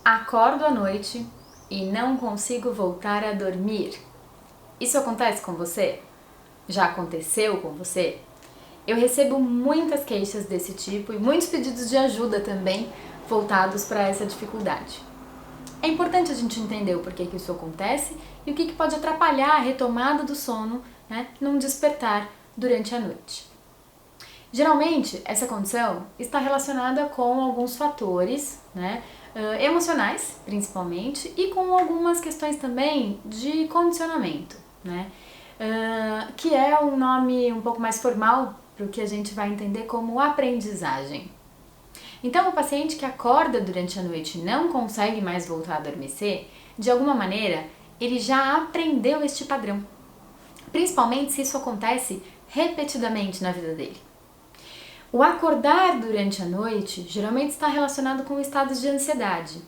Acordo à noite e não consigo voltar a dormir. Isso acontece com você? Já aconteceu com você? Eu recebo muitas queixas desse tipo e muitos pedidos de ajuda também voltados para essa dificuldade. É importante a gente entender o porquê que isso acontece e o que pode atrapalhar a retomada do sono, num despertar durante a noite. Geralmente, essa condição está relacionada com alguns fatores, emocionais, principalmente, e com algumas questões também de condicionamento, que é um nome um pouco mais formal para o que a gente vai entender como aprendizagem. Então, o paciente que acorda durante a noite e não consegue mais voltar a adormecer, de alguma maneira, ele já aprendeu este padrão, principalmente se isso acontece repetidamente na vida dele. O acordar durante a noite geralmente está relacionado com estados de ansiedade.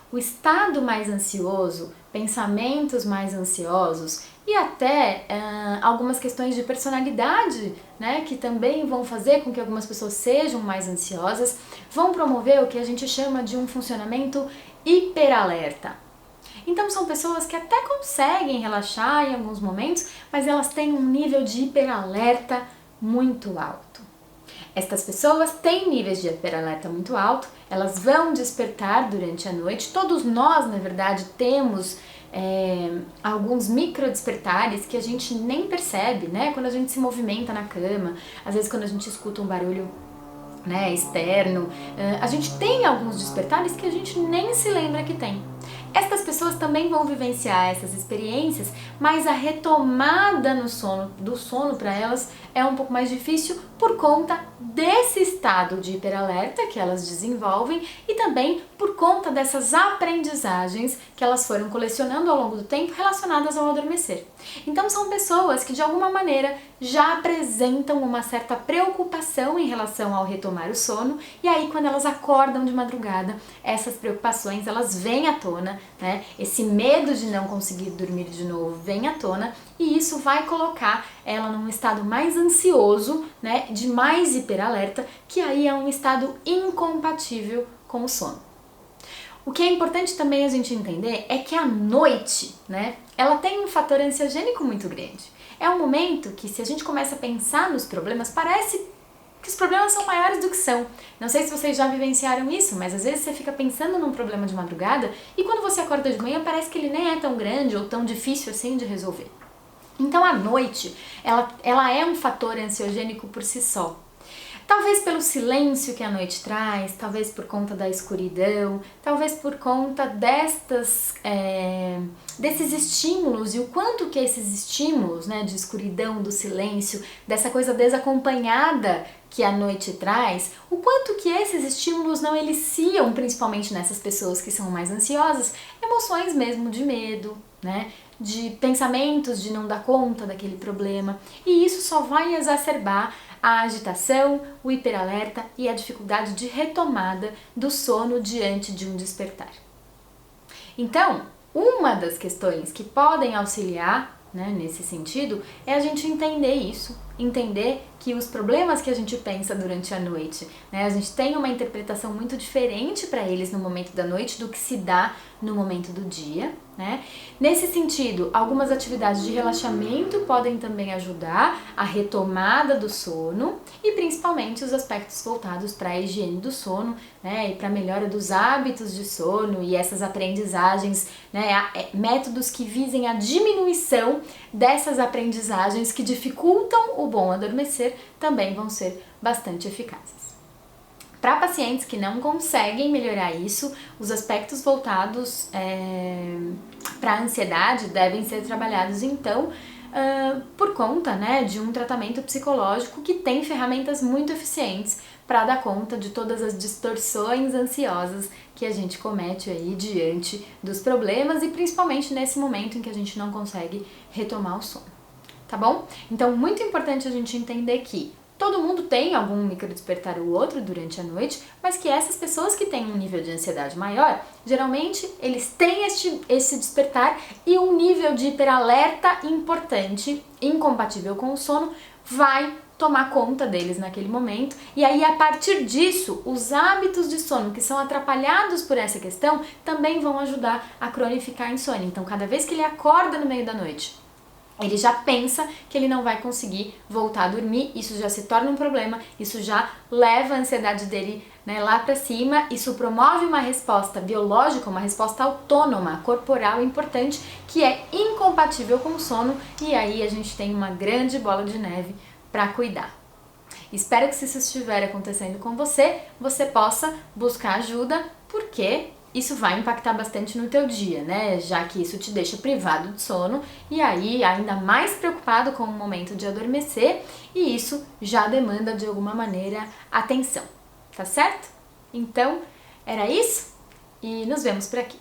O estado mais ansioso, pensamentos mais ansiosos e até algumas questões de personalidade, que também vão fazer com que algumas pessoas sejam mais ansiosas, vão promover o que a gente chama de um funcionamento hiperalerta. Então são pessoas que até conseguem relaxar em alguns momentos, mas elas têm um nível de hiperalerta muito alto. Estas pessoas têm níveis de hiperalerta muito alto, elas vão despertar durante a noite. Todos nós, na verdade, temos alguns micro despertares que a gente nem percebe, quando a gente se movimenta na cama, às vezes quando a gente escuta um barulho externo, a gente tem alguns despertares que a gente nem se lembra que tem. Estas pessoas também vão vivenciar essas experiências, mas a retomada do sono para elas é um pouco mais difícil por conta desse estado de hiperalerta que elas desenvolvem e também por conta dessas aprendizagens que elas foram colecionando ao longo do tempo relacionadas ao adormecer. Então são pessoas que de alguma maneira já apresentam uma certa preocupação em relação ao retomar o sono e aí quando elas acordam de madrugada, essas preocupações elas vêm à tona, esse medo de não conseguir dormir de novo vem à tona e isso vai colocar ela num estado mais ansioso, de mais hiperalerta, que aí é um estado incompatível com o sono. O que é importante também a gente entender é que a noite, ela tem um fator ansiogênico muito grande. É um momento que, se a gente começa a pensar nos problemas, parece que os problemas são maiores do que são. Não sei se vocês já vivenciaram isso, mas às vezes você fica pensando num problema de madrugada e quando você acorda de manhã parece que ele nem é tão grande ou tão difícil assim de resolver. Então a noite, ela é um fator ansiogênico por si só. Talvez pelo silêncio que a noite traz, talvez por conta da escuridão, talvez por conta desses estímulos e o quanto que esses estímulos, de escuridão, do silêncio, dessa coisa desacompanhada que a noite traz, o quanto que esses estímulos não eliciam, principalmente nessas pessoas que são mais ansiosas, emoções mesmo de medo, de pensamentos de não dar conta daquele problema, e isso só vai exacerbar a agitação, o hiperalerta e a dificuldade de retomada do sono diante de um despertar. Então, uma das questões que podem auxiliar nesse sentido é a gente entender isso, entender que os problemas que a gente pensa durante a noite, a gente tem uma interpretação muito diferente para eles no momento da noite do que se dá no momento do dia, Nesse sentido, algumas atividades de relaxamento podem também ajudar a retomada do sono e principalmente os aspectos voltados para a higiene do sono, e para a melhora dos hábitos de sono e essas aprendizagens, métodos que visem a diminuição dessas aprendizagens que dificultam o bom adormecer também vão ser bastante eficazes. Para pacientes que não conseguem melhorar isso, os aspectos voltados para a ansiedade devem ser trabalhados então por conta de um tratamento psicológico que tem ferramentas muito eficientes para dar conta de todas as distorções ansiosas que a gente comete aí diante dos problemas e principalmente nesse momento em que a gente não consegue retomar o sono. Tá bom? Então, muito importante a gente entender que todo mundo tem algum micro despertar ou outro durante a noite, mas que essas pessoas que têm um nível de ansiedade maior, geralmente eles têm esse despertar e um nível de hiperalerta importante, incompatível com o sono, vai tomar conta deles naquele momento, e aí a partir disso, os hábitos de sono que são atrapalhados por essa questão também vão ajudar a cronificar a insônia. Então, cada vez que ele acorda no meio da noite, ele já pensa que ele não vai conseguir voltar a dormir, isso já se torna um problema, isso já leva a ansiedade dele, né, lá pra cima, isso promove uma resposta biológica, uma resposta autônoma, corporal importante, que é incompatível com o sono, e aí a gente tem uma grande bola de neve para cuidar. Espero que se isso estiver acontecendo com você, você possa buscar ajuda, porque isso vai impactar bastante no teu dia, né? Já que isso te deixa privado de sono e aí ainda mais preocupado com o momento de adormecer, e isso já demanda de alguma maneira atenção, tá certo? Então, era isso e nos vemos por aqui.